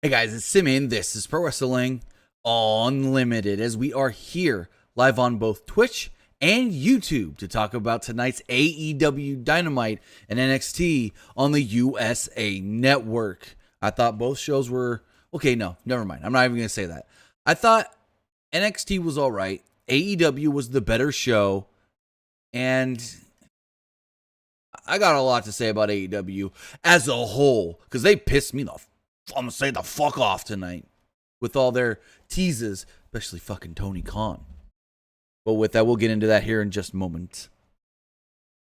Hey guys, it's Simon. This is Pro Wrestling Unlimited as we are here live on both Twitch and YouTube to talk about tonight's AEW Dynamite and NXT on the USA Network. I thought both shows were okay. No, never mind. I'm not even going to say that. I thought NXT was all right. AEW was the better show, and I got a lot to say about AEW as a whole because they pissed me off. I'm going to say the fuck off tonight with all their teases, especially fucking Tony Khan. But with that, we'll get into that here in just a moment.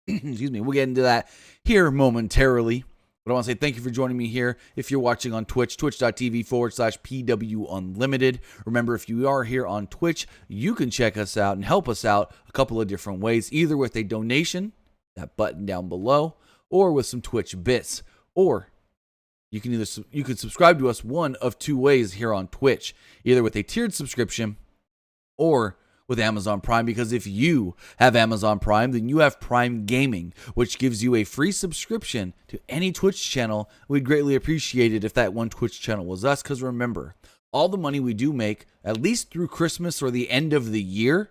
Excuse me. We'll get into that here momentarily. But I want to say thank you for joining me here. If you're watching on Twitch, twitch.tv/PW Unlimited. Remember, if you are here on Twitch, you can check us out and help us out a couple of different ways, either with a donation, that button down below, or with some Twitch bits, or you can subscribe to us one of two ways here on Twitch, either with a tiered subscription or with Amazon Prime, because if you have Amazon Prime, then you have Prime Gaming, which gives you a free subscription to any Twitch channel. We'd greatly appreciate it if that one Twitch channel was us, because remember, all the money we do make, at least through Christmas or the end of the year,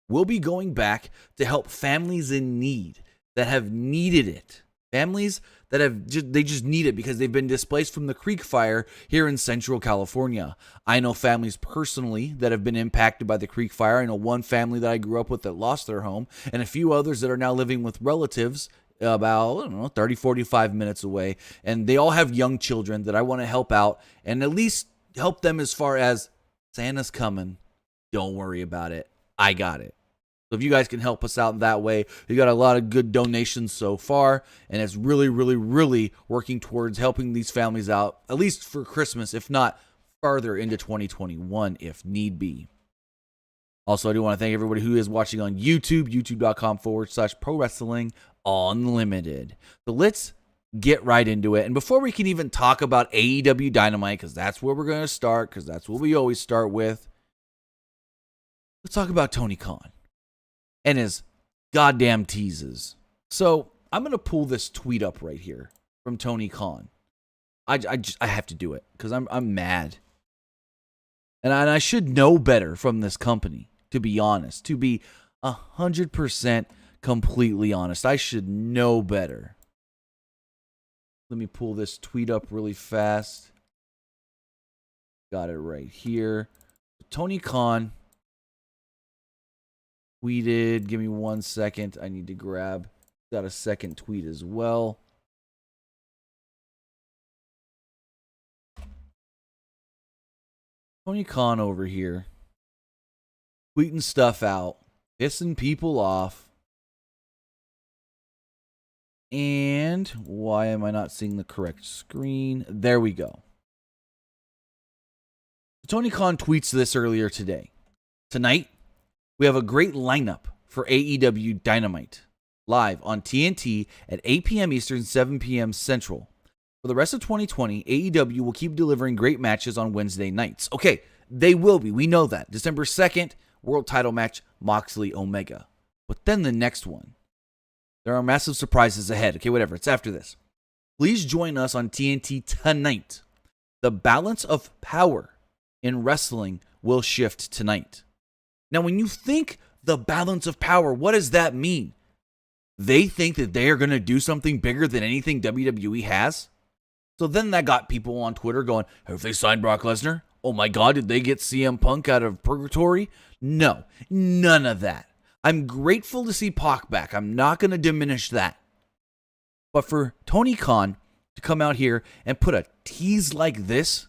will be going back to help families in need that have needed it. Families that they just need it because they've been displaced from the Creek Fire here in Central California. I know families personally that have been impacted by the Creek Fire. I know one family that I grew up with that lost their home, and a few others that are now living with relatives about 30, 45 minutes away. And they all have young children that I want to help out and at least help them as far as Santa's coming. Don't worry about it. I got it. So if you guys can help us out that way, we got a lot of good donations so far, and it's really, really, really working towards helping these families out, at least for Christmas, if not farther into 2021, if need be. Also, I do want to thank everybody who is watching on YouTube, youtube.com/Pro Wrestling Unlimited. So let's get right into it. And before we can even talk about AEW Dynamite, because that's where we're going to start, because that's what we always start with, let's talk about Tony Khan and his goddamn teases. So I'm going to pull this tweet up right here from Tony Khan. I have to do it because I'm mad. And I should know better from this company, to be honest. To be 100% completely honest. I should know better. Let me pull this tweet up really fast. Got it right here. Tony Khan tweeted, give me 1 second. I need to grab, got a second tweet as well. Tony Khan over here, tweeting stuff out, pissing people off. And why am I not seeing the correct screen? There we go. Tony Khan tweets this earlier today. Tonight, we have a great lineup for AEW Dynamite, live on TNT at 8 p.m. Eastern, 7 p.m. Central. For the rest of 2020, AEW will keep delivering great matches on Wednesday nights. Okay, they will be. We know that. December 2nd, world title match, Moxley Omega. But then the next one. There are massive surprises ahead. Okay, whatever. It's after this. Please join us on TNT tonight. The balance of power in wrestling will shift tonight. Now, when you think the balance of power, what does that mean? They think that they are going to do something bigger than anything WWE has? So then that got people on Twitter going, have they signed Brock Lesnar? Oh my God, did they get CM Punk out of purgatory? No, none of that. I'm grateful to see Pac back. I'm not going to diminish that. But for Tony Khan to come out here and put a tease like this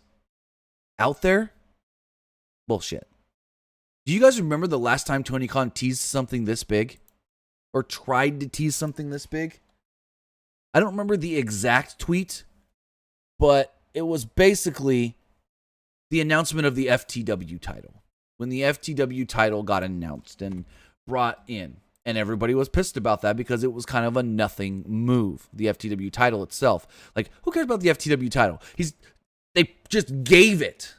out there, bullshit. Do you guys remember the last time Tony Khan teased something this big? Or tried to tease something this big? I don't remember the exact tweet, but it was basically the announcement of the FTW title. When the FTW title got announced and brought in. And everybody was pissed about that because it was kind of a nothing move, the FTW title itself. Like, who cares about the FTW title? They just gave it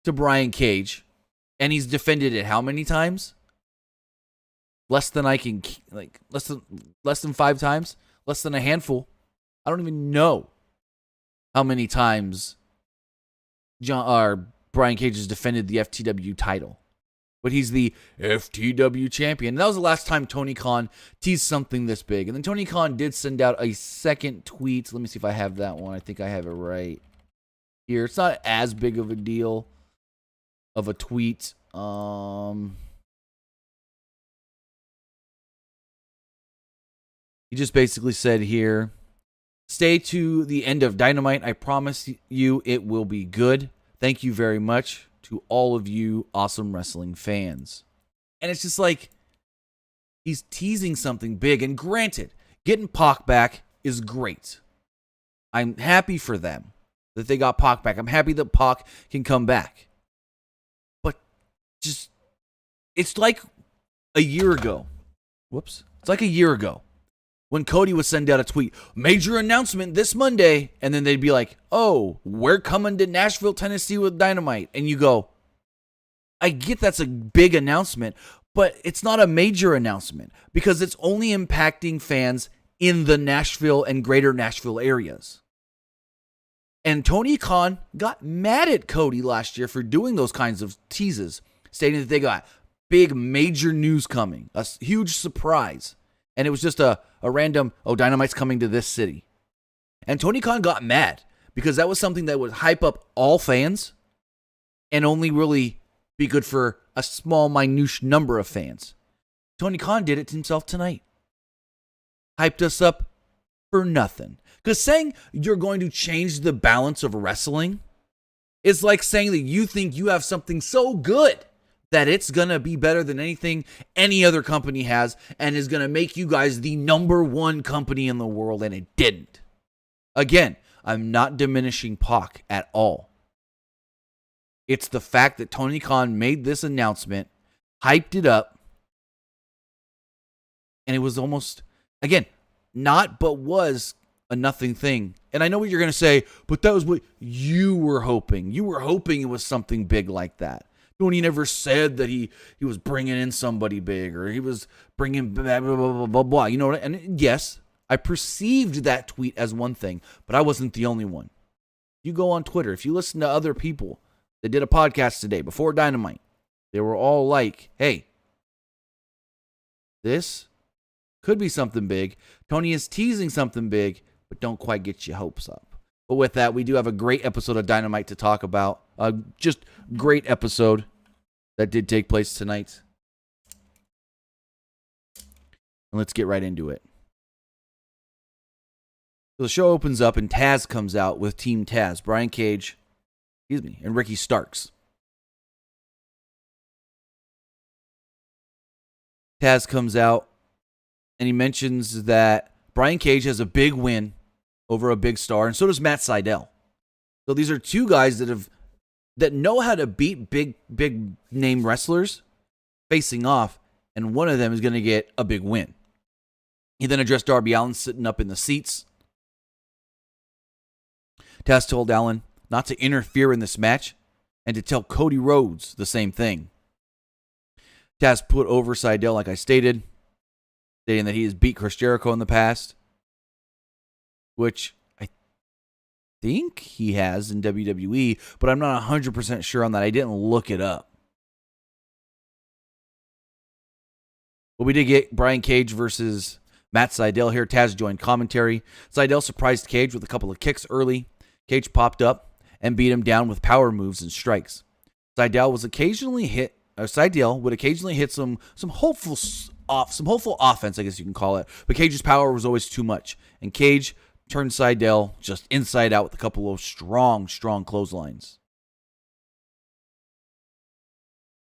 to Brian Cage. And he's defended it how many times? Less than 5 times? Less than a handful. I don't even know how many times Brian Cage has defended the FTW title. But he's the FTW champion. And that was the last time Tony Khan teased something this big. And then Tony Khan did send out a second tweet. Let me see if I have that one. I think I have it right here. It's not as big of a deal of a tweet. He just basically said here, stay to the end of Dynamite. I promise you it will be good. Thank you very much to all of you awesome wrestling fans. And it's just like, he's teasing something big. And granted, getting Pac back is great. I'm happy for them that they got Pac back. I'm happy that Pac can come back. But just, it's like a year ago. It's like a year ago when Cody would send out a tweet, major announcement this Monday, and then they'd be like, oh, we're coming to Nashville, Tennessee with Dynamite. And you go, I get that's a big announcement, but it's not a major announcement because it's only impacting fans in the Nashville and greater Nashville areas. And Tony Khan got mad at Cody last year for doing those kinds of teases, stating that they got big major news coming, a huge surprise. And it was just a random, oh, Dynamite's coming to this city. And Tony Khan got mad because that was something that would hype up all fans and only really be good for a small, minute number of fans. Tony Khan did it to himself tonight. Hyped us up for nothing. Because saying you're going to change the balance of wrestling is like saying that you think you have something so good that it's going to be better than anything any other company has and is going to make you guys the number one company in the world, and it didn't. Again, I'm not diminishing Pac at all. It's the fact that Tony Khan made this announcement, hyped it up, and it was almost, again, not but was a nothing thing. And I know what you're going to say, but that was what you were hoping. You were hoping it was something big like that. Tony never said that he was bringing in somebody big or he was bringing blah, blah, blah, blah, blah, blah. You know what? And yes, I perceived that tweet as one thing, but I wasn't the only one. You go on Twitter. If you listen to other people that did a podcast today before Dynamite, they were all like, hey, this could be something big. Tony is teasing something big, but don't quite get your hopes up. But with that, we do have a great episode of Dynamite to talk about. Just great episode that did take place tonight. And let's get right into it. So the show opens up and Taz comes out with Team Taz, Brian Cage, and Ricky Starks. Taz comes out and he mentions that Brian Cage has a big win over a big star, and so does Matt Sydal. So these are two guys that know how to beat big name wrestlers facing off, and one of them is going to get a big win. He then addressed Darby Allin sitting up in the seats. Taz told Allin not to interfere in this match and to tell Cody Rhodes the same thing. Taz put over Sydal, like I stated, stating that he has beat Chris Jericho in the past, which I think he has in WWE, but I'm not 100% sure on that. I didn't look it up. But we did get Brian Cage versus Matt Sydal here. Taz joined commentary. Sydal surprised Cage with a couple of kicks early. Cage popped up and beat him down with power moves and strikes. Sydal would occasionally hit some hopeful offense, I guess you can call it. But Cage's power was always too much, and Cage turned Sydal just inside out with a couple of strong clotheslines.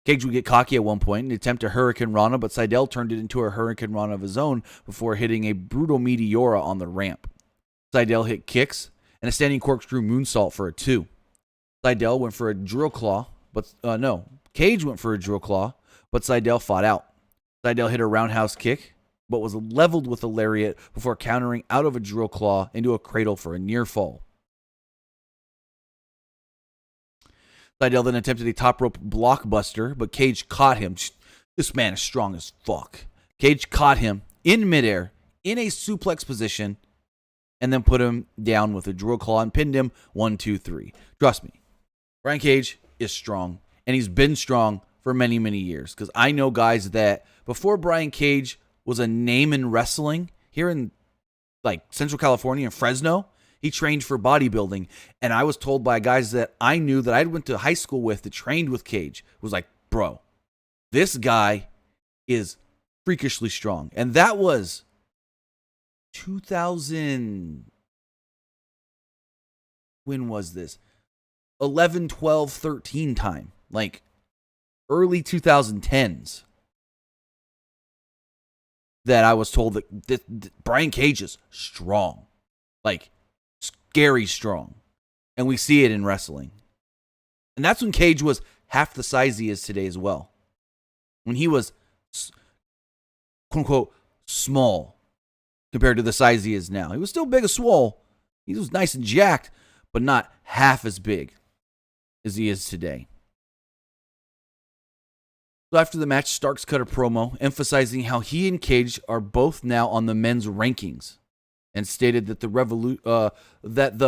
Cage would get cocky at one point and attempt a Hurricane Rana, but Sydal turned it into a Hurricane Rana of his own before hitting a brutal Meteora on the ramp. Sydal hit kicks and a standing corkscrew moonsault for a 2. Sydal went for a drill claw, Cage went for a drill claw, but Sydal fought out. Sydal hit a roundhouse kick, but was leveled with a lariat before countering out of a drill claw into a cradle for a near fall. Sydal then attempted a top rope blockbuster, but Cage caught him. This man is strong as fuck. Cage caught him in midair, in a suplex position, and then put him down with a drill claw and pinned him 1, 2, 3. Trust me, Brian Cage is strong, and he's been strong for many, many years. Because I know guys that before Brian Cage was a name in wrestling here in like Central California and Fresno, he trained for bodybuilding. And I was told by guys that I knew that I went to high school with that trained with Cage, was like, bro, this guy is freakishly strong. And that was 2000. When was this? 11, 12, 13 time. Like early 2010s. That I was told that Brian Cage is strong. Like scary strong. And we see it in wrestling. And that's when Cage was half the size he is today as well. When he was, quote unquote, small compared to the size he is now. He was still big as swole. He was nice and jacked, but not half as big as he is today. So after the match, Starks cut a promo emphasizing how he and Cage are both now on the men's rankings and stated that the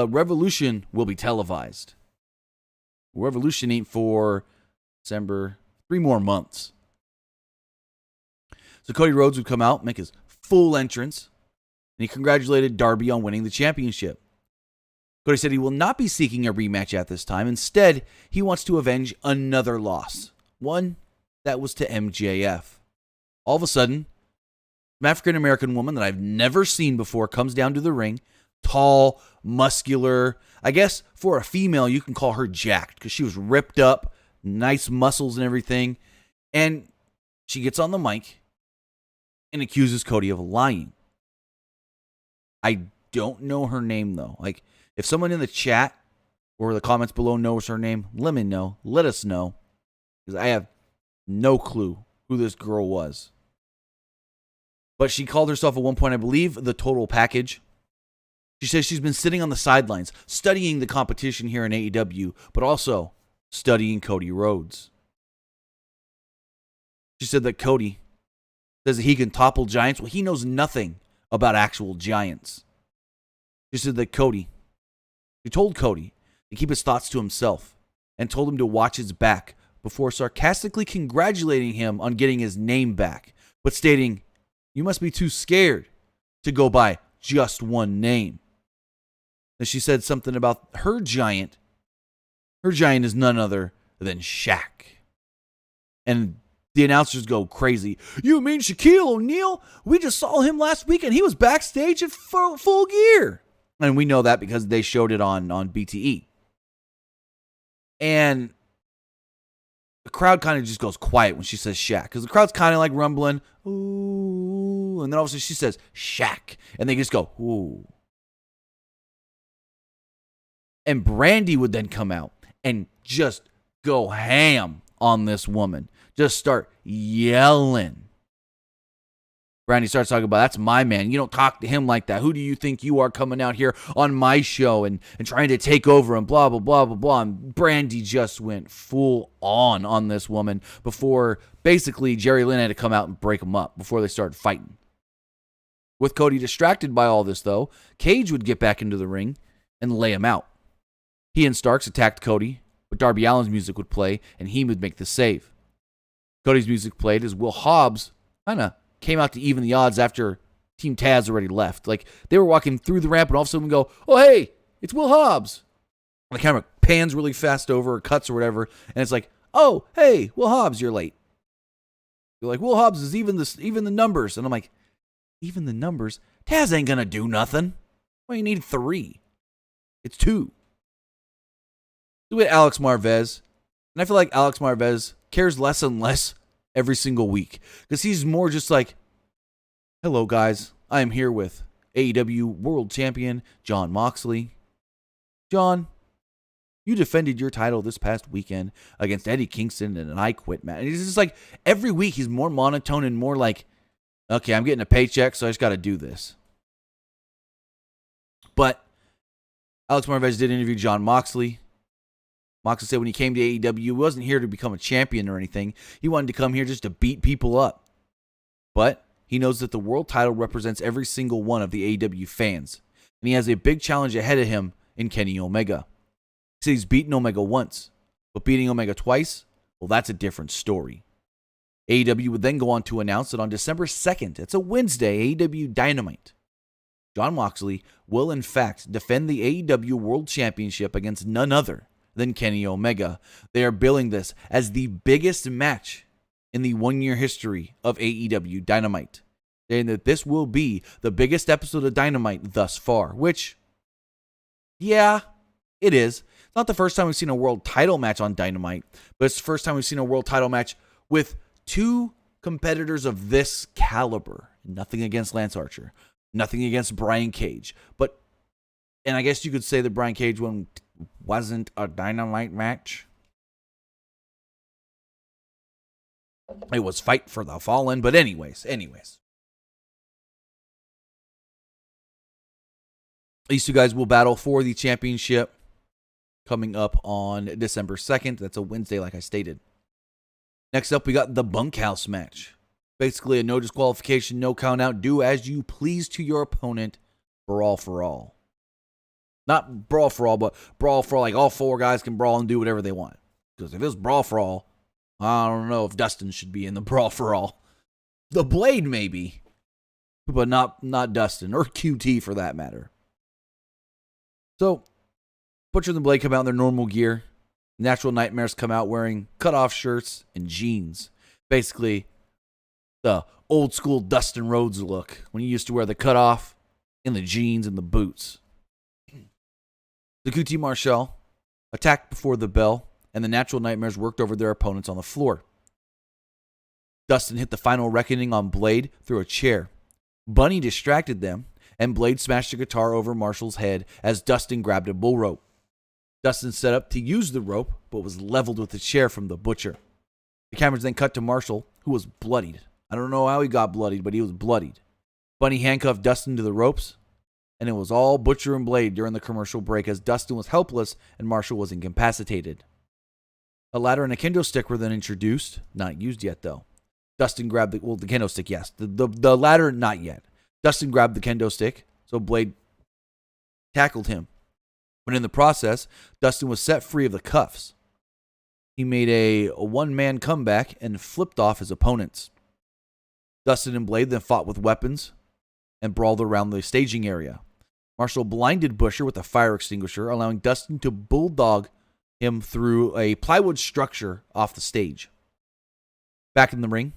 Revolution will be televised. Revolution ain't for December, 3 more months. So Cody Rhodes would come out, make his full entrance, and he congratulated Darby on winning the championship. Cody said he will not be seeking a rematch at this time. Instead, he wants to avenge another loss. One that was to MJF. All of a sudden, an African-American woman that I've never seen before comes down to the ring. Tall, muscular. I guess for a female, you can call her jacked because she was ripped up, nice muscles and everything. And she gets on the mic and accuses Cody of lying. I don't know her name, though. Like, if someone in the chat or the comments below knows her name, let me know. Let us know. Because I have no clue who this girl was. But she called herself at one point, I believe, the Total Package. She says she's been sitting on the sidelines, studying the competition here in AEW, but also studying Cody Rhodes. She said that Cody says that he can topple giants. Well, he knows nothing about actual giants. She said that she told Cody to keep his thoughts to himself and told him to watch his back before sarcastically congratulating him on getting his name back, but stating, "You must be too scared to go by just one name." And she said something about her giant. Her giant is none other than Shaq. And the announcers go crazy. "You mean Shaquille O'Neal? We just saw him last week and he was backstage at Full Gear." And we know that because they showed it on BTE. And the crowd kind of just goes quiet when she says Shaq. Because the crowd's kind of like rumbling, ooh. And then all of a sudden she says Shaq. And they just go, ooh. And Brandy would then come out and just go ham on this woman. Just start yelling. Brandy starts talking about, "That's my man. You don't talk to him like that. Who do you think you are coming out here on my show and trying to take over and blah, blah, blah, blah, blah." And Brandy just went full on this woman before basically Jerry Lynn had to come out and break them up before they started fighting. With Cody distracted by all this, though, Cage would get back into the ring and lay him out. He and Starks attacked Cody, but Darby Allin's music would play and he would make the save. Cody's music played as Will Hobbs kind of came out to even the odds after Team Taz already left. Like, they were walking through the ramp and all of a sudden we go, "Oh, hey, it's Will Hobbs." And the camera pans really fast over or cuts or whatever. And it's like, "Oh, hey, Will Hobbs, you're late." You're like, "Will Hobbs is even the numbers." And I'm like, even the numbers? Taz ain't going to do nothing. Well, you need 3. It's 2. So we had Alex Marvez. And I feel like Alex Marvez cares less and less every single week. Because he's more just like, "Hello, guys. I am here with AEW World Champion Jon Moxley. John, you defended your title this past weekend against Eddie Kingston in an I Quit match." And he's just like, every week he's more monotone and more like, "Okay, I'm getting a paycheck, so I just got to do this." But Alex Marvez did interview Jon Moxley. Moxley said when he came to AEW, he wasn't here to become a champion or anything. He wanted to come here just to beat people up. But he knows that the world title represents every single one of the AEW fans. And he has a big challenge ahead of him in Kenny Omega. He said he's beaten Omega once, But beating Omega twice, well, that's a different story. AEW would then go on to announce that on December 2nd, it's a Wednesday, AEW Dynamite, Jon Moxley will in fact defend the AEW World Championship against none other than Kenny Omega. They are billing this as the biggest match in the 1-year history of AEW Dynamite, saying that this will be the biggest episode of Dynamite thus far, which, yeah, it is. It's not the first time we've seen a world title match on Dynamite, but it's the first time we've seen a world title match with 2 competitors of this caliber. Nothing against Lance Archer, nothing against Brian Cage, and I guess you could say that Brian Cage one wasn't a Dynamite match. It was Fight for the Fallen, but anyways. These 2 guys will battle for the championship coming up on December 2nd. That's a Wednesday, like I stated. Next up, we got the Bunkhouse match. Basically, a no disqualification, no count out, do as you please to your opponent, brawl for all. Not brawl for all, but brawl for all, like all 4 guys can brawl and do whatever they want. Because if it's brawl for all, I don't know if Dustin should be in the brawl for all. The Blade, maybe, but not Dustin, or QT for that matter. So, Butcher and the Blade come out in their normal gear. Natural Nightmares come out wearing cutoff shirts and jeans. Basically, the old school Dustin Rhodes look when he used to wear the cutoff and the jeans and the boots. The QT Marshall attacked before the bell, and the Natural Nightmares worked over their opponents on the floor. Dustin hit the final reckoning on Blade through a chair. Bunny distracted them, and Blade smashed a guitar over Marshall's head as Dustin grabbed a bull rope. Dustin set up to use the rope, but was leveled with a chair from the Butcher. The cameras then cut to Marshall, who was bloodied. I don't know how he got bloodied, but he was bloodied. Bunny handcuffed Dustin to the ropes, and it was all Butcher and Blade during the commercial break as Dustin was helpless and Marshall was incapacitated. A ladder and a kendo stick were then introduced, not used yet though. Dustin grabbed the kendo stick, yes. The ladder, not yet. Dustin grabbed the kendo stick, so Blade tackled him. But in the process, Dustin was set free of the cuffs. He made a one-man comeback and flipped off his opponents. Dustin and Blade then fought with weapons and brawled around the staging area. Marshall blinded Butcher with a fire extinguisher, allowing Dustin to bulldog him through a plywood structure off the stage. Back in the ring,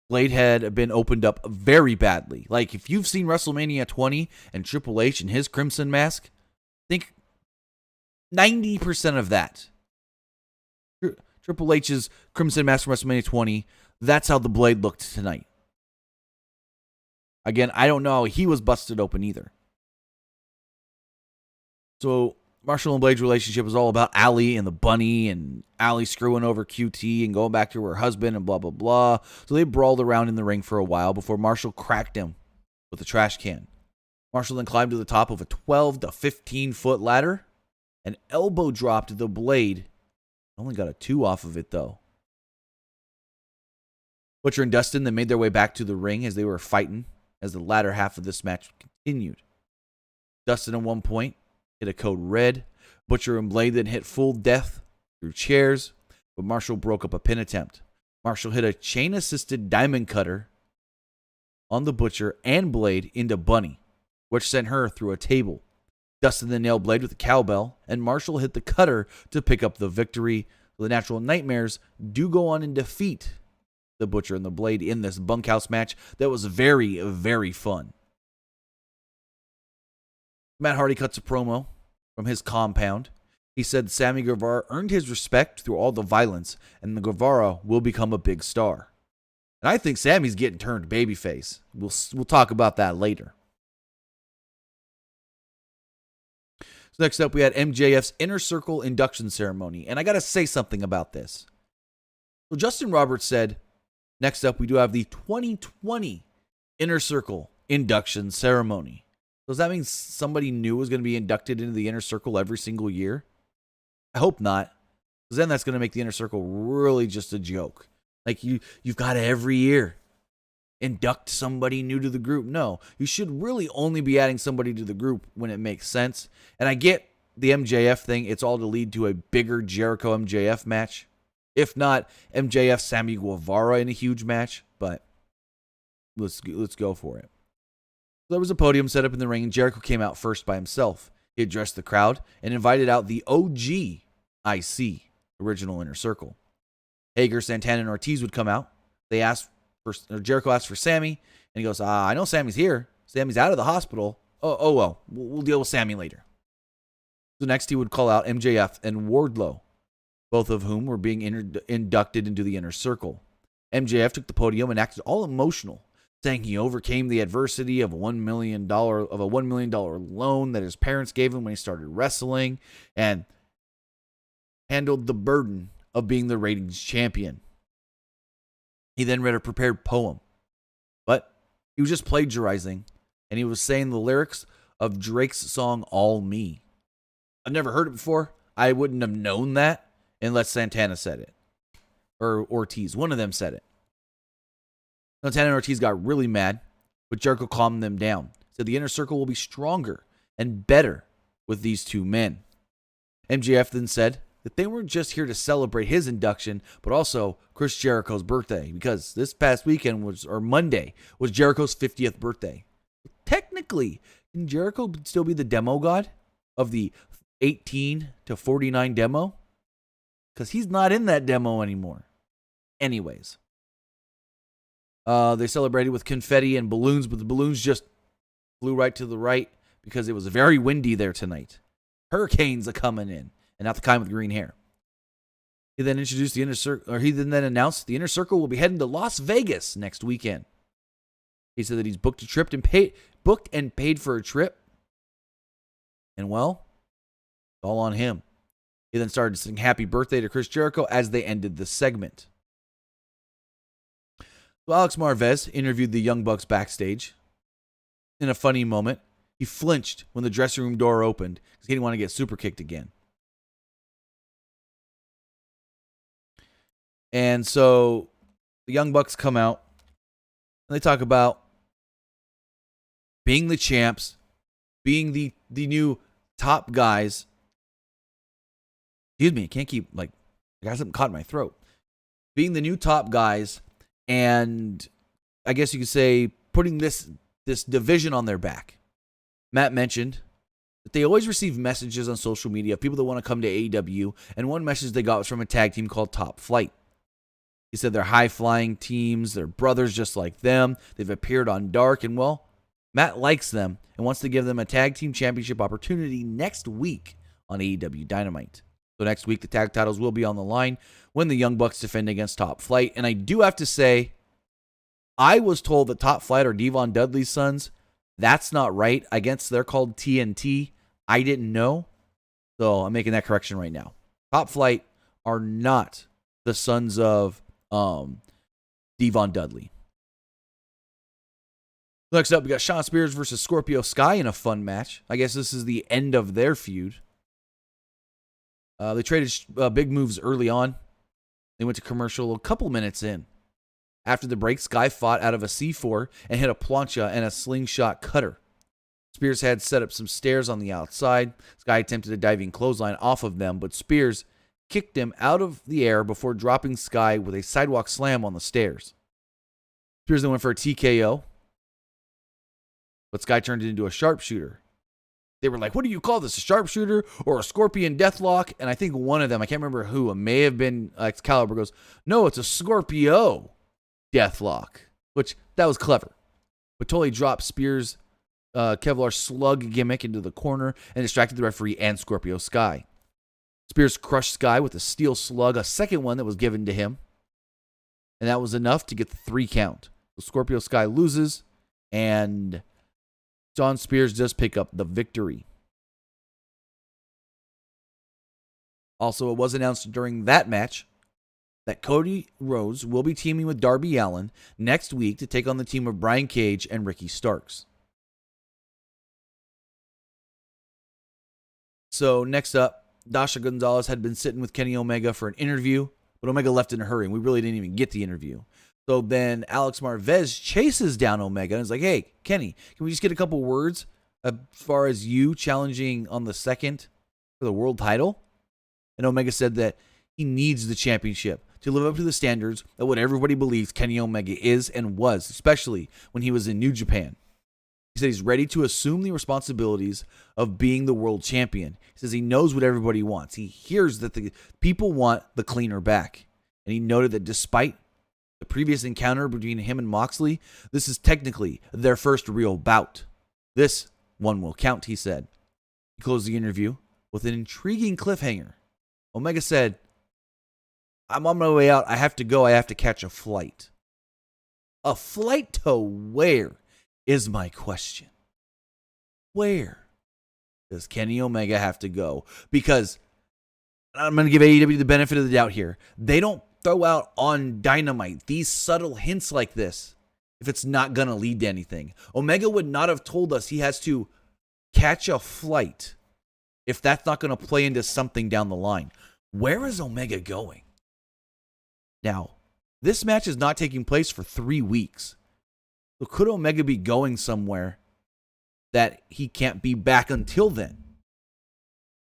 Blade had been opened up very badly. Like, if you've seen WrestleMania 20 and Triple H and his Crimson Mask, think 90% of that. Triple H's Crimson Mask from WrestleMania 20, that's how the Blade looked tonight. Again, I don't know how he was busted open either. So, Marshall and Blade's relationship was all about Allie and the bunny, and Allie screwing over QT and going back to her husband and blah, blah, blah. So they brawled around in the ring for a while before Marshall cracked him with a trash can. Marshall then climbed to the top of a 12 to 15-foot ladder and elbow dropped the Blade. Only got a 2 off of it, though. Butcher and Dustin then made their way back to the ring as they were fighting as the latter half of this match continued. Dustin at one point hit a code red. Butcher and Blade then hit full death through chairs, but Marshall broke up a pin attempt. Marshall hit a chain-assisted diamond cutter on the Butcher and Blade into Bunny, which sent her through a table. Dustin then nailed Blade with a cowbell, and Marshall hit the cutter to pick up the victory. The Natural Nightmares do go on and defeat the Butcher and the Blade in this Bunkhouse match that was very, very fun. Matt Hardy cuts a promo from his compound. He said Sammy Guevara earned his respect through all the violence, and the Guevara will become a big star. And I think Sammy's getting turned babyface. We'll talk about that later. So next up, we had MJF's Inner Circle induction ceremony, and I got to say something about this. So Justin Roberts said, next up, we do have the 2020 Inner Circle induction ceremony. Does that mean somebody new is going to be inducted into the Inner Circle every single year? I hope not, because then that's going to make the Inner Circle really just a joke. Like, you've got to every year induct somebody new to the group. No, you should really only be adding somebody to the group when it makes sense. And I get the MJF thing, it's all to lead to a bigger Jericho MJF match. If not, MJF Sammy Guevara in a huge match. But let's go for it. There was a podium set up in the ring, and Jericho came out first by himself. He addressed the crowd and invited out the OG IC, original Inner Circle. Hager, Santana, and Ortiz would come out. Jericho asked for Sammy, and he goes, I know Sammy's here. Sammy's out of the hospital. Oh well, we'll deal with Sammy later. So next he would call out MJF and Wardlow, both of whom were being inducted into the Inner Circle. MJF took the podium and acted all emotional, saying he overcame the adversity of a $1 million loan that his parents gave him when he started wrestling, and handled the burden of being the ratings champion. He then read a prepared poem, but he was just plagiarizing, and he was saying the lyrics of Drake's song All Me. I've never heard it before. I wouldn't have known that unless Santana said it, or Ortiz. One of them said it. Santana and Ortiz got really mad, but Jericho calmed them down. Said the Inner Circle will be stronger and better with these two men. MJF then said that they weren't just here to celebrate his induction, but also Chris Jericho's birthday, because this past Monday was Jericho's 50th birthday. Technically, can Jericho still be the demo god of the 18 to 49 demo? Because he's not in that demo anymore. Anyways. They celebrated with confetti and balloons, but the balloons just flew right to the right because it was very windy there tonight. Hurricanes are coming in, and not the kind with green hair. He then introduced the Inner Circle, or he then announced the Inner Circle will be heading to Las Vegas next weekend. He said that he's booked and paid for a trip, and well, it's all on him. He then started to sing happy birthday to Chris Jericho as they ended the segment. So Alex Marvez interviewed the Young Bucks backstage. In a funny moment, he flinched when the dressing room door opened because he didn't want to get super kicked again. And so the Young Bucks come out and they talk about being the champs, being the new top guys. Excuse me, I can't keep, I got something caught in my throat. Being the new top guys, and I guess you could say putting this division on their back. Matt mentioned that they always receive messages on social media of people that want to come to AEW, and one message they got was from a tag team called Top Flight. He said they're high-flying teams, they're brothers just like them, they've appeared on Dark, and well, Matt likes them and wants to give them a tag team championship opportunity next week on AEW Dynamite. So next week, the tag titles will be on the line when the Young Bucks defend against Top Flight. And I do have to say, I was told that Top Flight are Devon Dudley's sons. That's not right. I guess they're called TNT. I didn't know. So I'm making that correction right now. Top Flight are not the sons of Devon Dudley. Next up, we got Shawn Spears versus Scorpio Sky in a fun match. I guess this is the end of their feud. They traded big moves early on. They went to commercial a couple minutes in. After the break, Sky fought out of a C4 and hit a plancha and a slingshot cutter. Spears had set up some stairs on the outside. Sky attempted a diving clothesline off of them, but Spears kicked him out of the air before dropping Sky with a sidewalk slam on the stairs. Spears then went for a TKO, but Sky turned it into a sharpshooter. They were like, what do you call this, a sharpshooter or a scorpion deathlock? And I think one of them, I can't remember who, it may have been Excalibur, goes, no, it's a Scorpio deathlock, which that was clever. But totally dropped Spears' Kevlar slug gimmick into the corner and distracted the referee and Scorpio Sky. Spears crushed Sky with a steel slug, a second one that was given to him. And that was enough to get the 3 count. So Scorpio Sky loses, and Shawn Spears does pick up the victory. Also, it was announced during that match that Cody Rhodes will be teaming with Darby Allin next week to take on the team of Brian Cage and Ricky Starks. So next up, Dasha Gonzalez had been sitting with Kenny Omega for an interview, but Omega left in a hurry, and we really didn't even get the interview. So then Alex Marvez chases down Omega and is like, hey, Kenny, can we just get a couple words as far as you challenging on the second for the world title. And Omega said that he needs the championship to live up to the standards of what everybody believes Kenny Omega is and was, especially when he was in New Japan. He said he's ready to assume the responsibilities of being the world champion. He says he knows what everybody wants. He hears that the people want the cleaner back. And he noted that despite the previous encounter between him and Moxley, this is technically their first real bout. This one will count, he said. He closed the interview with an intriguing cliffhanger. Omega said, I'm on my way out. I have to go. I have to catch a flight. A flight to where is my question. Where does Kenny Omega have to go? Because I'm going to give AEW the benefit of the doubt here. They don't throw out on Dynamite these subtle hints like this if it's not going to lead to anything. Omega would not have told us he has to catch a flight if that's not going to play into something down the line. Where is Omega going? Now, this match is not taking place for 3 weeks. So could Omega be going somewhere that he can't be back until then?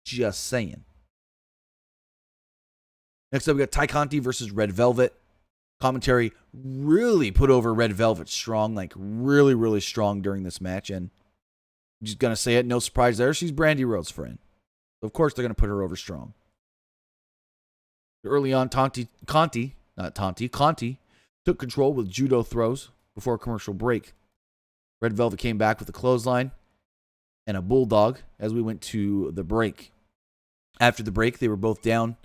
Just saying. Next up, we got Tay Conti versus Red Velvet. Commentary really put over Red Velvet strong, like really, really strong during this match. And I'm just going to say it, no surprise there. She's Brandy Rhodes' friend. So of course, they're going to put her over strong. Early on, Conti took control with judo throws before a commercial break. Red Velvet came back with a clothesline and a bulldog as we went to the break. After the break, they were both down,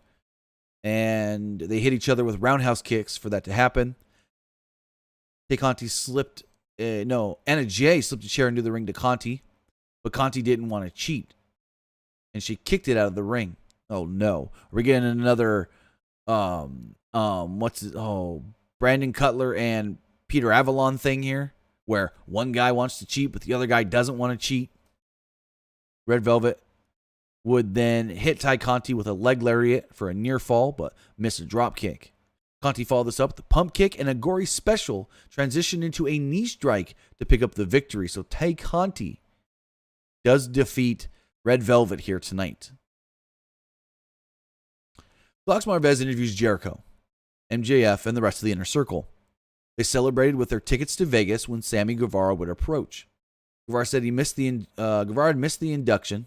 and they hit each other with roundhouse kicks for that to happen. Tay Conti Anna Jay slipped a chair into the ring to Conti, but Conti didn't want to cheat, and she kicked it out of the ring. Oh no, we're getting another Brandon Cutler and Peter Avalon thing here, where one guy wants to cheat, but the other guy doesn't want to cheat. Red Velvet would then hit Tay Conti with a leg lariat for a near fall, but missed a drop kick. Conti followed this up with a pump kick and a gory special, transitioned into a knee strike to pick up the victory. So Tay Conti does defeat Red Velvet here tonight. Fox Marvez interviews Jericho, MJF, and the rest of the Inner Circle. They celebrated with their tickets to Vegas when Sammy Guevara would approach. Guevara said Guevara had missed the induction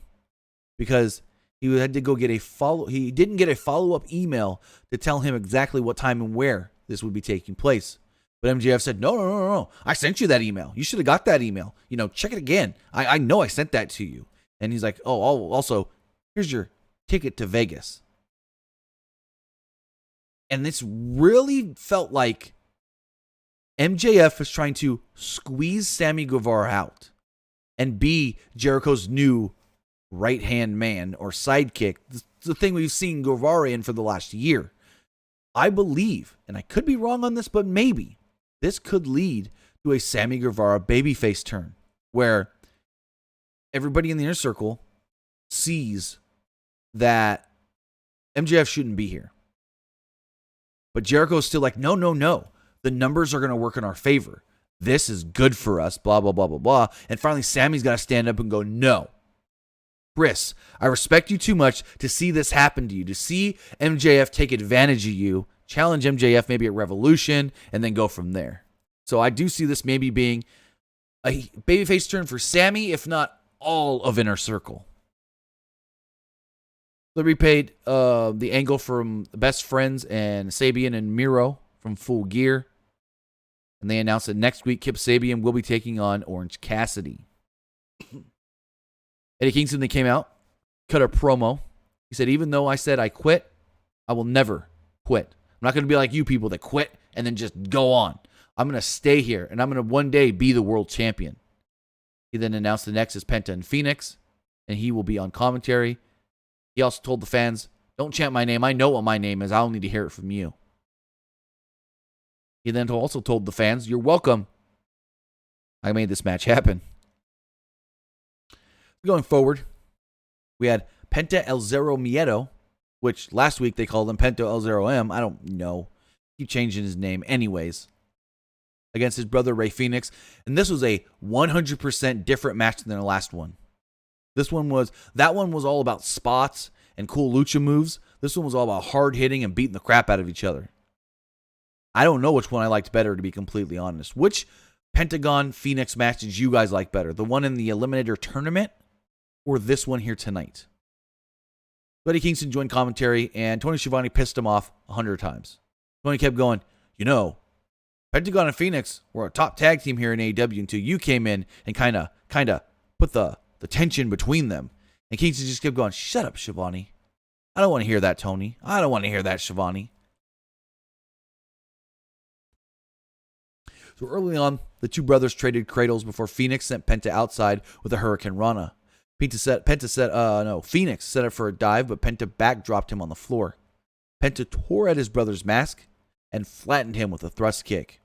because he had to go get he didn't get a follow-up email to tell him exactly what time and where this would be taking place. But MJF said, no. I sent you that email. You should have got that email. Check it again. I know I sent that to you. And he's like, oh, also, here's your ticket to Vegas. And this really felt like MJF was trying to squeeze Sammy Guevara out and be Jericho's new right-hand man or sidekick. This is the thing we've seen Guevara in for the last year. I believe, and I could be wrong on this, but maybe this could lead to a Sammy Guevara babyface turn where everybody in the Inner Circle sees that MJF shouldn't be here. But Jericho's still like, no. The numbers are going to work in our favor. This is good for us, blah, blah, blah, blah, blah. And finally, Sammy's got to stand up and go, no. Chris, I respect you too much to see this happen to you, to see MJF take advantage of you, challenge MJF maybe at Revolution, and then go from there. So I do see this maybe being a babyface turn for Sammy, if not all of Inner Circle. They repaid the angle from the Best Friends and Sabian and Miro from Full Gear. And they announced that next week, Kip Sabian will be taking on Orange Cassidy. Eddie Kingston, they came out, cut a promo. He said, even though I said I quit, I will never quit. I'm not going to be like you people that quit and then just go on. I'm going to stay here, and I'm going to one day be the world champion. He then announced the next is Penta and Phoenix, and he will be on commentary. He also told the fans, don't chant my name. I know what my name is. I'll need to hear it from you. He then also told the fans, you're welcome. I made this match happen. Going forward, we had Penta El Zero Miedo, which last week they called him Penta El Zero M. I don't know. Keep changing his name anyways. Against his brother Rey Fenix. And this was a 100% different match than the last one. That one was all about spots and cool lucha moves. This one was all about hard hitting and beating the crap out of each other. I don't know which one I liked better, to be completely honest. Which Pentagon Phoenix match did you guys like better? The one in the Eliminator tournament or this one here tonight? Eddie Kingston joined commentary, and Tony Schiavone pissed him off 100 times. Tony kept going, Pentagon and Phoenix were a top tag team here in AEW until you came in and kind of put the tension between them. And Kingston just kept going, shut up, Schiavone. I don't want to hear that, Tony. I don't want to hear that, Schiavone. So early on, the two brothers traded cradles before Phoenix sent Penta outside with a Hurricane Rana. Phoenix set up for a dive, but Penta backdropped him on the floor. Penta tore at his brother's mask and flattened him with a thrust kick.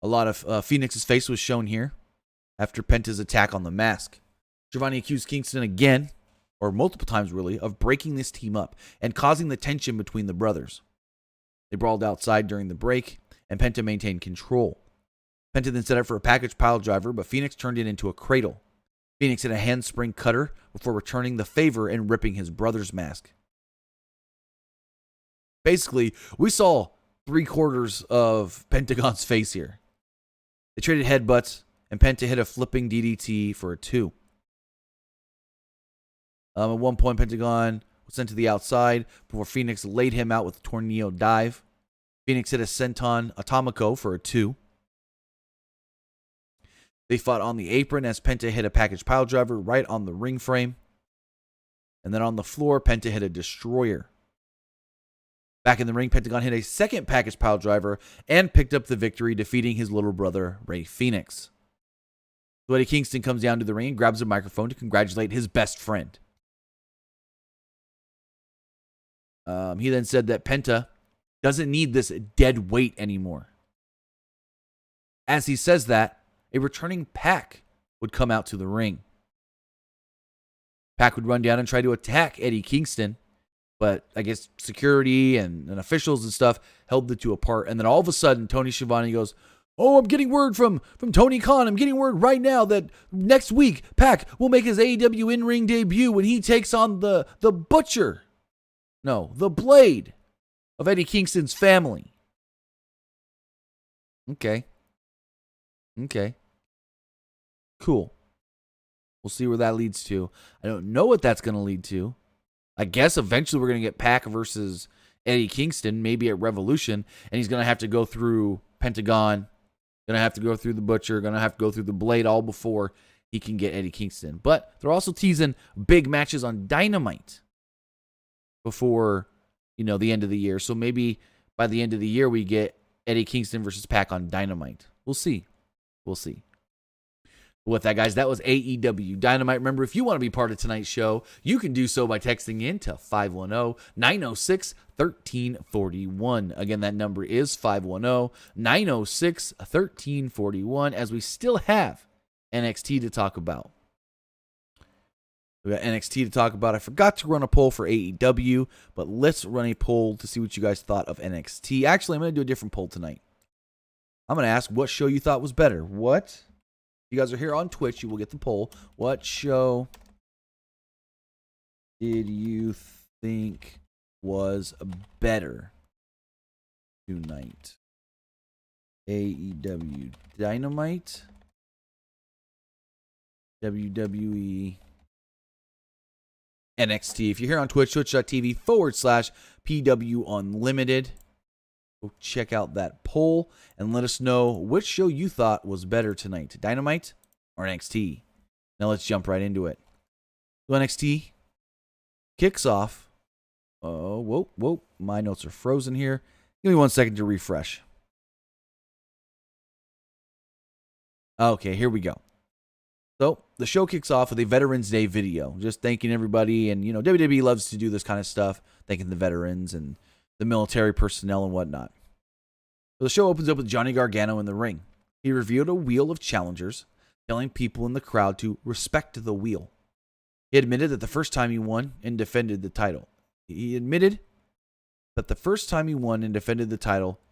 A lot of Phoenix's face was shown here after Penta's attack on the mask. Giovanni accused Kingston again, or multiple times really, of breaking this team up and causing the tension between the brothers. They brawled outside during the break, and Penta maintained control. Penta then set up for a package pile driver, but Phoenix turned it into a cradle. Phoenix hit a handspring cutter before returning the favor and ripping his brother's mask. Basically, we saw 3/4 of Pentagon's face here. They traded headbutts, and Penta hit a flipping DDT for a 2. At one point, Pentagon was sent to the outside before Phoenix laid him out with a tornado dive. Phoenix hit a senton atomico for a 2. They fought on the apron as Penta hit a package pile driver right on the ring frame. And then on the floor, Penta hit a destroyer. Back in the ring, Pentagon hit a second package pile driver and picked up the victory, defeating his little brother, Rey Fenix. So Eddie Kingston comes down to the ring and grabs a microphone to congratulate his best friend. He then said that Penta doesn't need this dead weight anymore. As he says that, a returning Pac would come out to the ring. Pac would run down and try to attack Eddie Kingston, but I guess security and officials and stuff held the two apart. And then all of a sudden, Tony Schiavone goes, "Oh, I'm getting word from Tony Khan. I'm getting word right now that next week, Pac will make his AEW in-ring debut when he takes on the Butcher. No, the Blade of Eddie Kingston's family." Okay. Cool. We'll see where that leads to. I don't know what that's going to lead to. I guess eventually we're going to get Pac versus Eddie Kingston, maybe at Revolution, and he's going to have to go through Pentagon, going to have to go through the Butcher, going to have to go through the Blade all before he can get Eddie Kingston. But they're also teasing big matches on Dynamite before, the end of the year. So maybe by the end of the year we get Eddie Kingston versus Pac on Dynamite. We'll see. With that, guys, that was AEW Dynamite. Remember, if you want to be part of tonight's show, you can do so by texting in to 510-906-1341. Again, that number is 510-906-1341, as we still have NXT to talk about. We got NXT to talk about. I forgot to run a poll for AEW, but let's run a poll to see what you guys thought of NXT. Actually, I'm going to do a different poll tonight. I'm going to ask what show you thought was better. What? You guys are here on Twitch, you will get the poll. What show did you think was better tonight? AEW Dynamite, WWE NXT. If you're here on Twitch, twitch.tv/PW Unlimited. Go check out that poll and let us know which show you thought was better tonight, Dynamite or NXT. Now let's jump right into it. So NXT kicks off. Oh, whoa. My notes are frozen here. Give me 1 second to refresh. Okay, here we go. So the show kicks off with a Veterans Day video, just thanking everybody. And, WWE loves to do this kind of stuff, thanking the veterans and the military personnel and whatnot. So the show opens up with Johnny Gargano in the ring. He revealed a wheel of challengers, telling people in the crowd to respect the wheel. He admitted that the first time he won and defended the title, he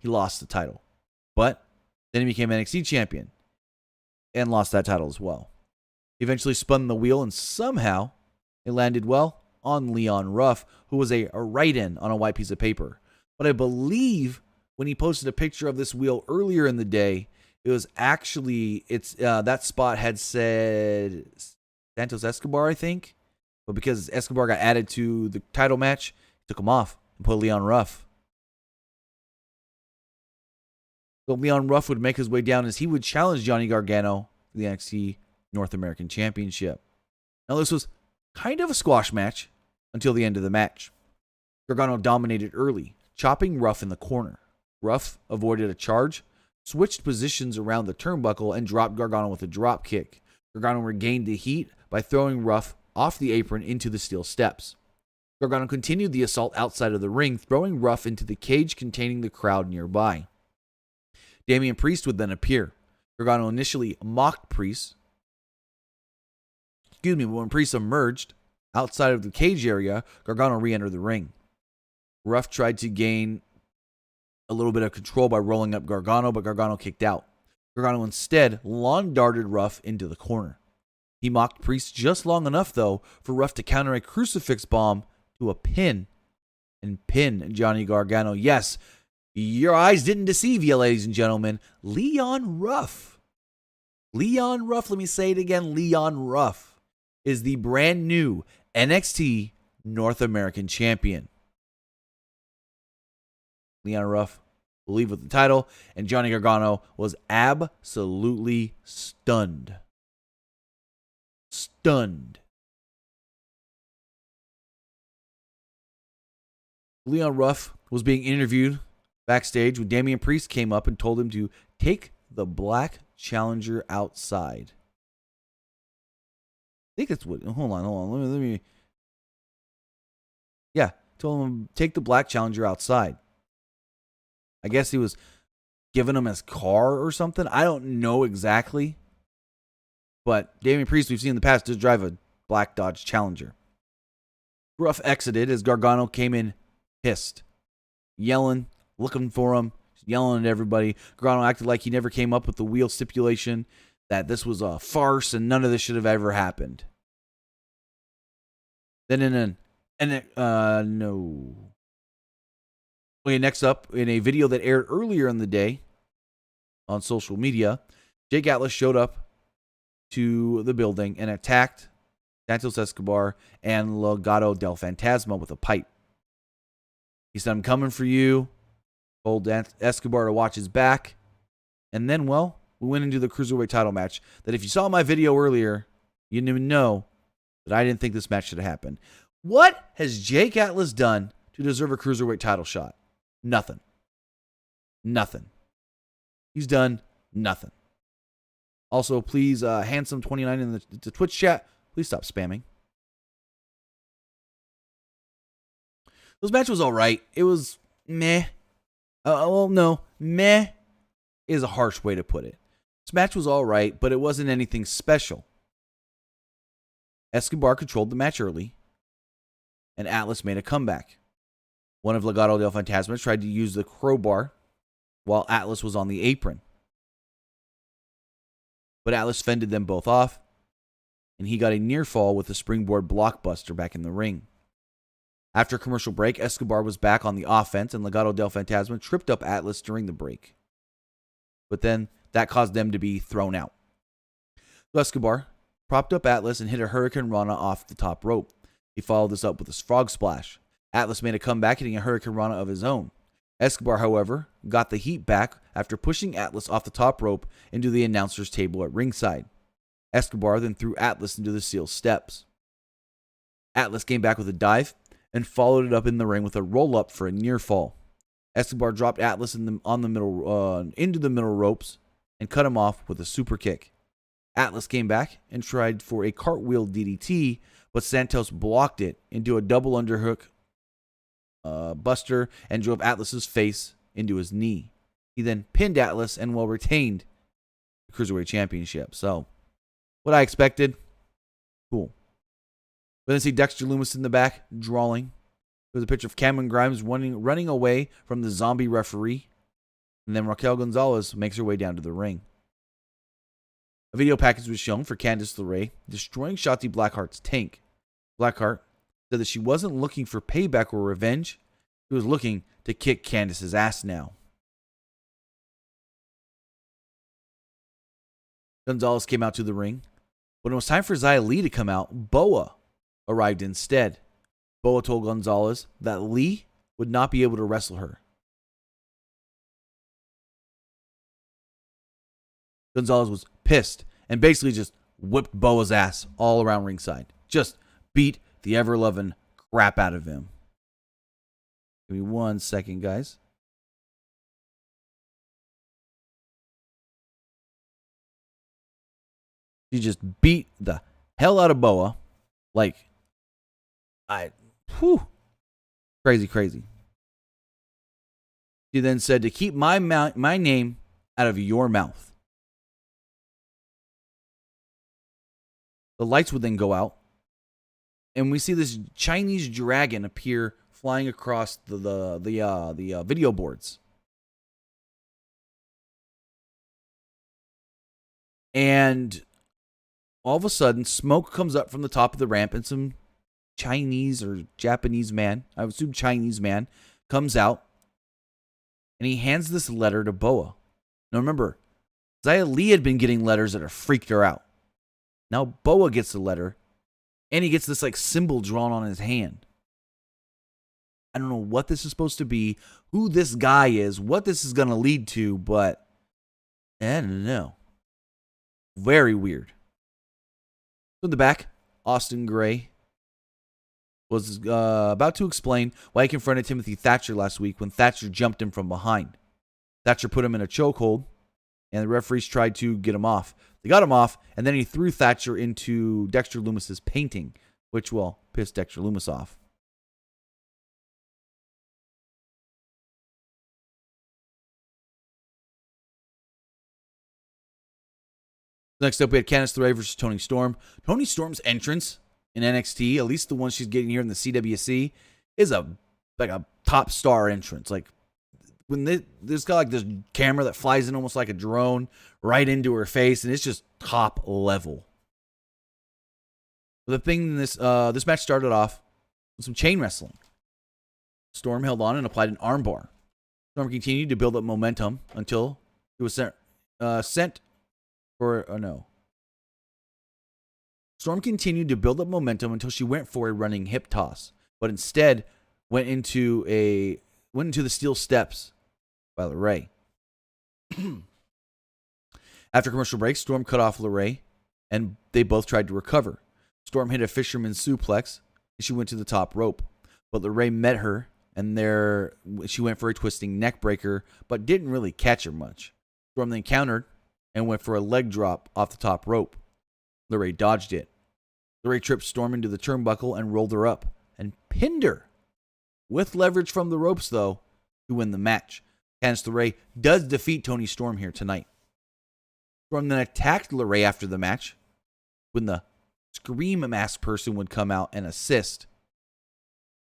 lost the title. But then he became NXT champion and lost that title as well. He eventually spun the wheel and somehow it landed well on Leon Ruff, who was a write-in on a white piece of paper. But I believe when he posted a picture of this wheel earlier in the day, it was actually, that spot had said Santos Escobar, I think. But because Escobar got added to the title match, he took him off and put Leon Ruff. So Leon Ruff would make his way down as he would challenge Johnny Gargano for the NXT North American Championship. Now this was kind of a squash match until the end of the match. Gargano dominated early, chopping Ruff in the corner. Ruff avoided a charge, switched positions around the turnbuckle, and dropped Gargano with a drop kick. Gargano regained the heat by throwing Ruff off the apron into the steel steps. Gargano continued the assault outside of the ring, throwing Ruff into the cage containing the crowd nearby. Damian Priest would then appear. Gargano initially mocked Priest. But when Priest emerged outside of the cage area, Gargano re-entered the ring. Ruff tried to gain a little bit of control by rolling up Gargano, but Gargano kicked out. Gargano instead lawn darted Ruff into the corner. He mocked Priest just long enough, though, for Ruff to counter a crucifix bomb to a pin and pin Johnny Gargano. Yes, your eyes didn't deceive you, ladies and gentlemen. Leon Ruff. Leon Ruff, let me say it again. Leon Ruff is the brand new NXT North American Champion. Leon Ruff will leave with the title, and Johnny Gargano was absolutely stunned. Stunned. Leon Ruff was being interviewed backstage when Damian Priest came up and told him to take the black challenger outside. I think that's what. Hold on. Let me. Yeah, told him to take the black challenger outside. I guess he was giving him his car or something. I don't know exactly. But Damian Priest, we've seen in the past, does drive a black Dodge Challenger. Ruff exited as Gargano came in pissed, yelling, looking for him, yelling at everybody. Gargano acted like he never came up with the wheel stipulation, that this was a farce and none of this should have ever happened. Then no. Okay, next up, in a video that aired earlier in the day on social media, Jake Atlas showed up to the building and attacked Santos Escobar and Legado del Fantasma with a pipe. He said, "I'm coming for you." Told Escobar to watch his back. And then, well, we went into the Cruiserweight title match that if you saw my video earlier, you didn't know that I didn't think this match should have happened. What has Jake Atlas done to deserve a Cruiserweight title shot? Nothing. He's done nothing. Also, please, Handsome29 in the Twitch chat, please stop spamming. This match was all right. It was meh. Meh is a harsh way to put it. This match was all right, but it wasn't anything special. Escobar controlled the match early, and Atlas made a comeback. One of Legado del Fantasma tried to use the crowbar while Atlas was on the apron. But Atlas fended them both off, and he got a near fall with a springboard blockbuster back in the ring. After a commercial break, Escobar was back on the offense, and Legado del Fantasma tripped up Atlas during the break. But then that caused them to be thrown out. So Escobar propped up Atlas and hit a Hurricane Rana off the top rope. He followed this up with a frog splash. Atlas made a comeback, hitting a Hurricane Rana of his own. Escobar, however, got the heat back after pushing Atlas off the top rope into the announcer's table at ringside. Escobar then threw Atlas into the steel steps. Atlas came back with a dive and followed it up in the ring with a roll-up for a near fall. Escobar dropped Atlas into the middle ropes and cut him off with a super kick. Atlas came back and tried for a cartwheel DDT, but Santos blocked it into a double underhook buster and drove Atlas's face into his knee. He then pinned Atlas and retained the Cruiserweight Championship. So, what I expected, cool. But then see Dexter Lumis in the back, drawing. There's a picture of Cameron Grimes running away from the zombie referee. And then Raquel Gonzalez makes her way down to the ring. A video package was shown for Candice LeRae destroying Shotzi Blackheart's tank. Blackheart said that she wasn't looking for payback or revenge. She was looking to kick Candice's ass now. Gonzalez came out to the ring. When it was time for Xia Li to come out, Boa arrived instead. Boa told Gonzalez that Li would not be able to wrestle her. Gonzalez was pissed and basically just whipped Boa's ass all around ringside. Just beat the ever-loving crap out of him. Give me 1 second, guys. He just beat the hell out of Boa. Like, crazy. He then said to keep my name out of your mouth. The lights would then go out, and we see this Chinese dragon appear flying across the video boards. And all of a sudden, smoke comes up from the top of the ramp, and some Chinese or Japanese man, I would assume Chinese man, comes out, and he hands this letter to Boa. Now remember, Xia Li had been getting letters that have freaked her out. Now Boa gets the letter, and he gets this like symbol drawn on his hand. I don't know what this is supposed to be, who this guy is, what this is going to lead to, but I don't know. Very weird. In the back, Austin Gray was about to explain why he confronted Timothy Thatcher last week when Thatcher jumped him from behind. Thatcher put him in a chokehold, and the referees tried to get him off. They got him off, and then he threw Thatcher into Dexter Lumis's painting, which, well, pissed Dexter Lumis off. Next up, we had Candice LeRae versus Toni Storm. Toni Storm's entrance in NXT, at least the one she's getting here in the CWC, is a top star entrance. Like, when there's got like this camera that flies in almost like a drone right into her face, and it's just top level. The thing this match started off with some chain wrestling. Storm held on and applied an armbar. Storm continued to build up momentum until it was sent for no. Storm continued to build up momentum until she went for a running hip toss, but instead went into the steel steps by LeRae. After commercial break, Storm cut off LeRae, and they both tried to recover. Storm hit a fisherman's suplex, and she went to the top rope, but LeRae met her, and there she went for a twisting neck breaker, but didn't really catch her much. Storm then countered and went for a leg drop off the top rope. LeRae dodged it. LeRae tripped Storm into the turnbuckle and rolled her up and pinned her. With leverage from the ropes, though, to win the match. Candice LeRae does defeat Toni Storm here tonight. Storm then attacked LeRae after the match, when the Scream Mask person would come out and assist.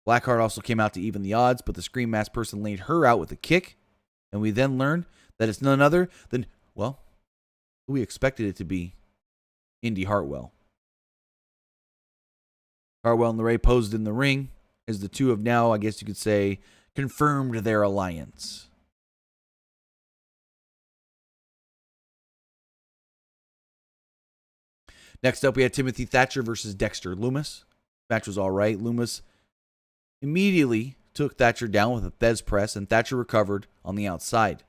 Blackheart also came out to even the odds, but the Scream Mask person laid her out with a kick, and we then learned that it's none other than, well, who we expected it to be, Indy Hartwell. Hartwell and LeRae posed in the ring as the two have now, I guess you could say, confirmed their alliance. Next up, we had Timothy Thatcher versus Dexter Lumis. Match was all right. Lumis immediately took Thatcher down with a Thez press, and Thatcher recovered on the outside.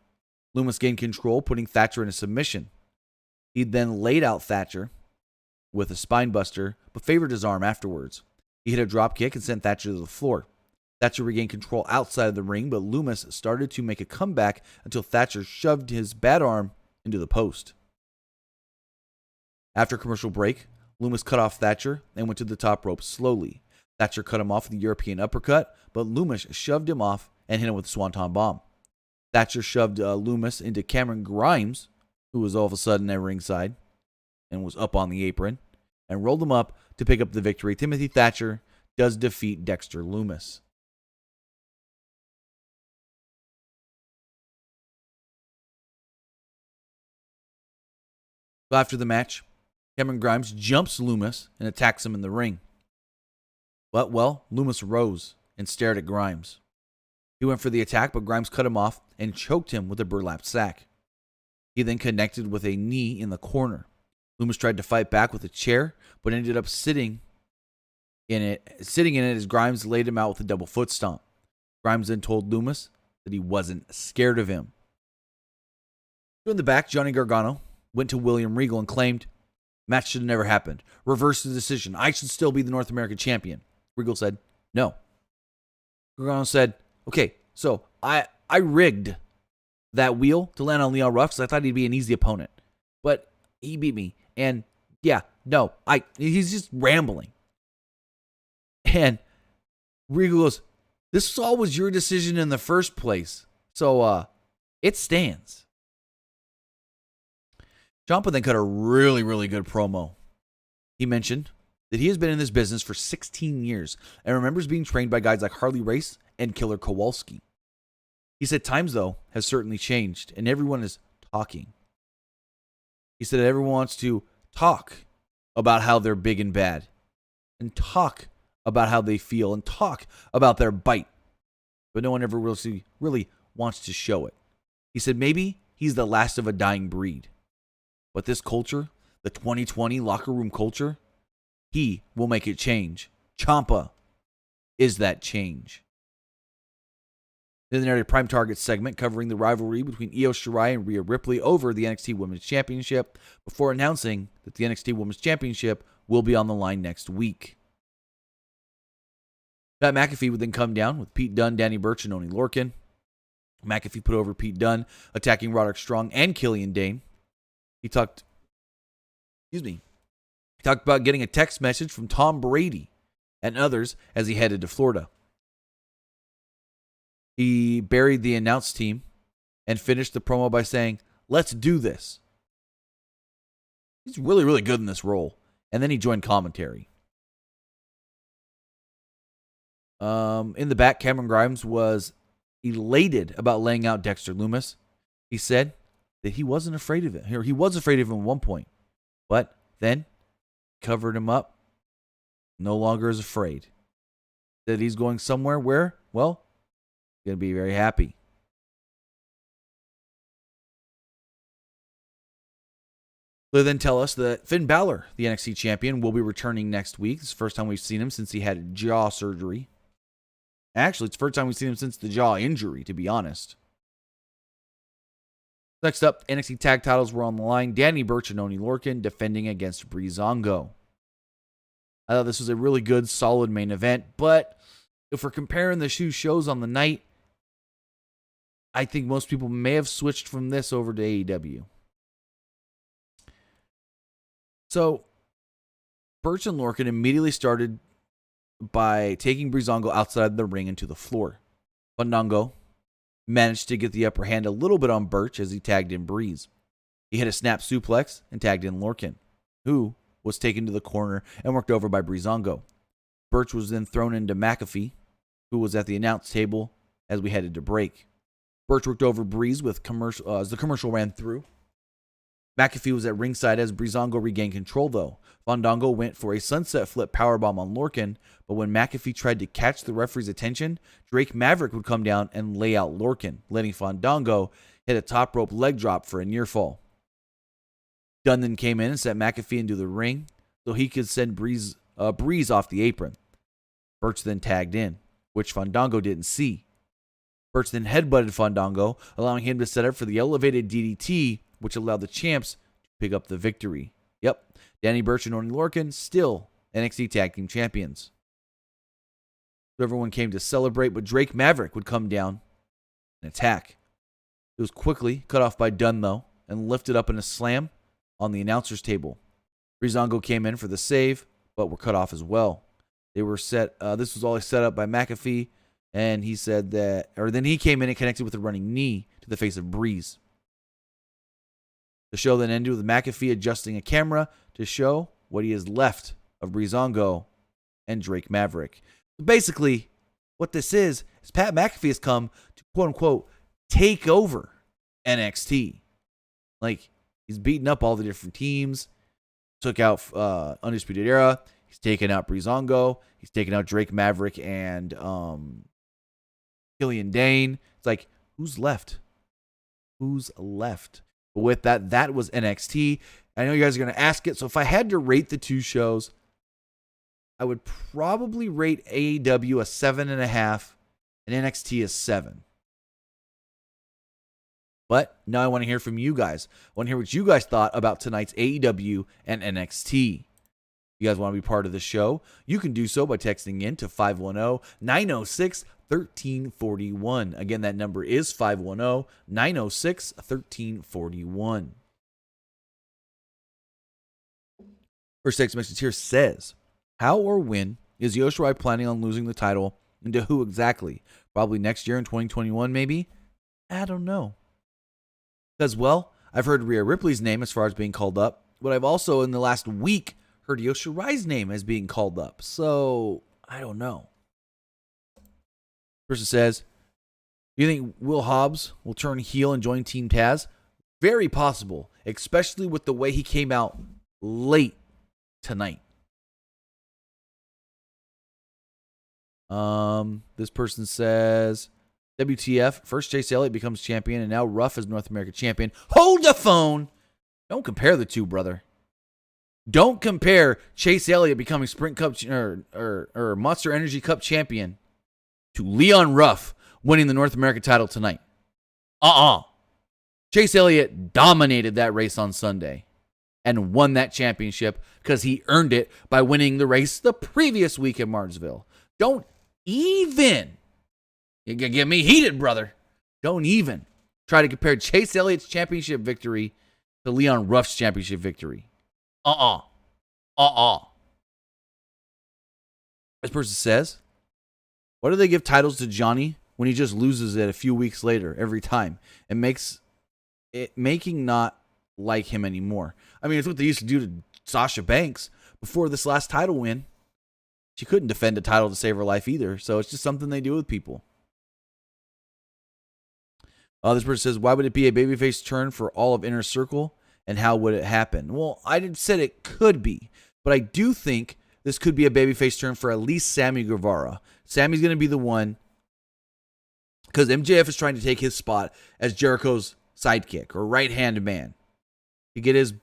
Lumis gained control, putting Thatcher in a submission. He then laid out Thatcher with a spine buster, but favored his arm afterwards. He hit a drop kick and sent Thatcher to the floor. Thatcher regained control outside of the ring, but Lumis started to make a comeback until Thatcher shoved his bad arm into the post. After commercial break, Lumis cut off Thatcher and went to the top rope slowly. Thatcher cut him off with the European uppercut, but Lumis shoved him off and hit him with a Swanton Bomb. Thatcher shoved Lumis into Cameron Grimes, who was all of a sudden at ringside and was up on the apron, and rolled him up to pick up the victory. Timothy Thatcher does defeat Dexter Lumis. After the match, Cameron Grimes jumps Lumis and attacks him in the ring. But, well, Lumis rose and stared at Grimes. He went for the attack, but Grimes cut him off and choked him with a burlap sack. He then connected with a knee in the corner. Lumis tried to fight back with a chair, but ended up sitting in it as Grimes laid him out with a double foot stomp. Grimes then told Lumis that he wasn't scared of him. In the back, Johnny Gargano went to William Regal and claimed, "Match should have never happened. Reverse the decision. I should still be the North American champion." Regal said, "No." Gargano said, "Okay, so I rigged that wheel to land on Leon Ruff because I thought he'd be an easy opponent. But he beat me. And yeah, no, he's just rambling." And Regal goes, "This all was your decision in the first place. So it stands." Ciampa then cut a really, really good promo. He mentioned that he has been in this business for 16 years and remembers being trained by guys like Harley Race and Killer Kowalski. He said times, though, has certainly changed and everyone is talking. He said everyone wants to talk about how they're big and bad and talk about how they feel and talk about their bite, but no one ever really wants to show it. He said maybe he's the last of a dying breed. But this culture, the 2020 locker room culture, he will make it change. Ciampa is that change. Then there was a Prime Target segment covering the rivalry between Io Shirai and Rhea Ripley over the NXT Women's Championship before announcing that the NXT Women's Championship will be on the line next week. Pat McAfee would then come down with Pete Dunne, Danny Burch, and Oney Lorcan. McAfee put over Pete Dunne, attacking Roderick Strong and Killian Dane. He talked about getting a text message from Tom Brady and others as he headed to Florida. He buried the announce team and finished the promo by saying, "Let's do this." He's really, really good in this role. And then he joined commentary. In the back, Cameron Grimes was elated about laying out Dexter Lumis. He said that he wasn't afraid of it. He was afraid of him at one point, but then covered him up. No longer is afraid. That he's going somewhere where, well, he's going to be very happy. They then tell us that Finn Balor, the NXT champion, will be returning next week. It's the first time we've seen him since he had jaw surgery. Actually, it's the first time we've seen him since the jaw injury, to be honest. Next up, NXT tag titles were on the line. Danny Burch and Oney Lorcan defending against Breezango. I thought this was a really good, solid main event, but if we're comparing the two shows on the night, I think most people may have switched from this over to AEW. So, Burch and Lorcan immediately started by taking Breezango outside the ring into the floor. Fandango managed to get the upper hand a little bit on Burch as he tagged in Breeze. He hit a snap suplex and tagged in Lorcan, who was taken to the corner and worked over by Breezango. Burch was then thrown into McAfee, who was at the announce table as we headed to break. Burch worked over Breeze with as the commercial ran through. McAfee was at ringside as Breezango regained control, though. Fandango went for a sunset flip powerbomb on Lorcan, but when McAfee tried to catch the referee's attention, Drake Maverick would come down and lay out Lorcan, letting Fandango hit a top rope leg drop for a near fall. Dunn then came in and set McAfee into the ring so he could send Breeze off the apron. Burch then tagged in, which Fandango didn't see. Burch then headbutted Fandango, allowing him to set up for the elevated DDT, which allowed the champs to pick up the victory. Yep, Danny Burch and Oney Lorcan still NXT Tag Team Champions. So everyone came to celebrate, but Drake Maverick would come down and attack. It was quickly cut off by Dunn, though, and lifted up in a slam on the announcer's table. Breezango came in for the save, but were cut off as well. They were set. This was all set up by McAfee, and he said that, or then he came in and connected with a running knee to the face of Breeze. The show then ended with McAfee adjusting a camera to show what he has left of Breezango and Drake Maverick. Basically, what this is Pat McAfee has come to quote-unquote take over NXT. Like, he's beaten up all the different teams, took out Undisputed Era. He's taken out Breezango. He's taken out Drake Maverick and Killian Dane. It's like, who's left? Who's left? But with that, that was NXT. I know you guys are going to ask it. So if I had to rate the two shows, I would probably rate AEW a 7.5 and NXT a 7. But now I want to hear from you guys. I want to hear what you guys thought about tonight's AEW and NXT. If you guys want to be part of the show, you can do so by texting in to 510-906-1341. Again, that number is 510-906-1341. First text message here says, how or when is Yoshirai planning on losing the title, and to who exactly? Probably next year in 2021, maybe? I don't know. Because, well, I've heard Rhea Ripley's name as far as being called up, but I've also, in the last week, heard Yoshirai's name as being called up. So, I don't know. Person says, do you think Will Hobbs will turn heel and join Team Taz? Very possible, especially with the way he came out late tonight. This person says, WTF, first Chase Elliott becomes champion and now Ruff is North American champion. Hold the phone. Don't compare the two, brother. Don't compare Chase Elliott becoming Sprint Cup or Monster Energy Cup champion to Leon Ruff winning the North American title tonight. Chase Elliott dominated that race on Sunday and won that championship because he earned it by winning the race the previous week in Martinsville. Don't even, you can get me heated, brother. Don't even try to compare Chase Elliott's championship victory to Leon Ruff's championship victory. This person says, why do they give titles to Johnny when he just loses it a few weeks later every time? It makes it making not like him anymore. I mean, it's what they used to do to Sasha Banks before this last title win. She couldn't defend a title to save her life either, so it's just something they do with people. This person says, why would it be a babyface turn for all of Inner Circle, and how would it happen? Well, I didn't say it could be, but I do think this could be a babyface turn for at least Sammy Guevara. Sammy's going to be the one, because MJF is trying to take his spot as Jericho's sidekick or right-hand man to get his,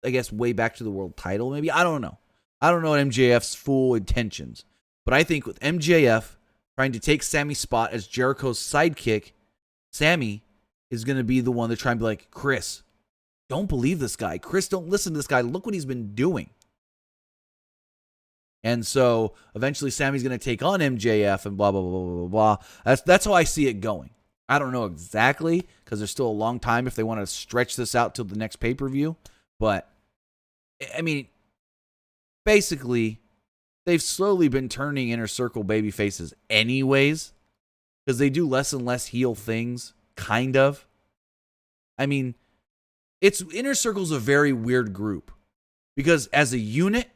I guess, way back to the world title, maybe? I don't know. I don't know MJF's full intentions, but I think with MJF trying to take Sammy's spot as Jericho's sidekick, Sammy is going to be the one to try and be like, Chris, don't believe this guy. Chris, don't listen to this guy. Look what he's been doing. And so eventually Sammy's going to take on MJF and blah, blah, blah, blah, blah, blah. That's how I see it going. I don't know exactly because there's still a long time if they want to stretch this out till the next pay-per-view. But, I mean, basically, they've slowly been turning Inner Circle baby faces anyways, because they do less and less heel things, kind of. I mean, Inner Circle's a very weird group, because as a unit,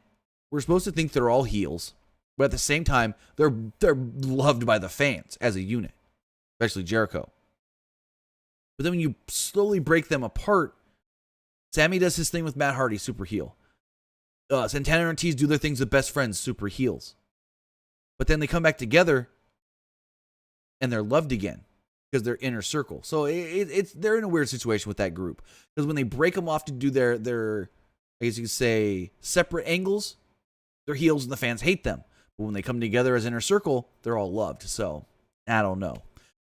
we're supposed to think they're all heels, but at the same time, they're loved by the fans as a unit, especially Jericho. But then when you slowly break them apart, Sammy does his thing with Matt Hardy, super heel. Santana and Ortiz do their things with best friends, super heels. But then they come back together and they're loved again because they're Inner Circle. So they're in a weird situation with that group, because when they break them off to do their I guess you could say separate angles, they're heels and the fans hate them. But when they come together as Inner Circle, they're all loved. So I don't know.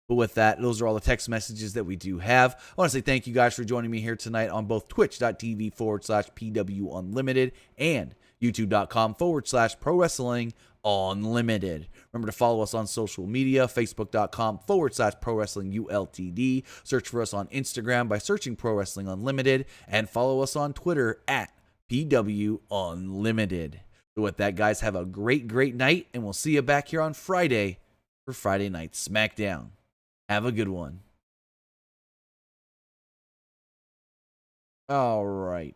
But with that, those are all the text messages that we do have. I want to say thank you guys for joining me here tonight on both twitch.tv/PW Unlimited and youtube.com/Pro Wrestling Unlimited. Remember to follow us on social media, facebook.com/Pro Wrestling ULTD. Search for us on Instagram by searching Pro Wrestling Unlimited, and follow us on Twitter at PW Unlimited. So with that, guys, have a great, great night, and we'll see you back here on Friday for Friday Night SmackDown. Have a good one. All right.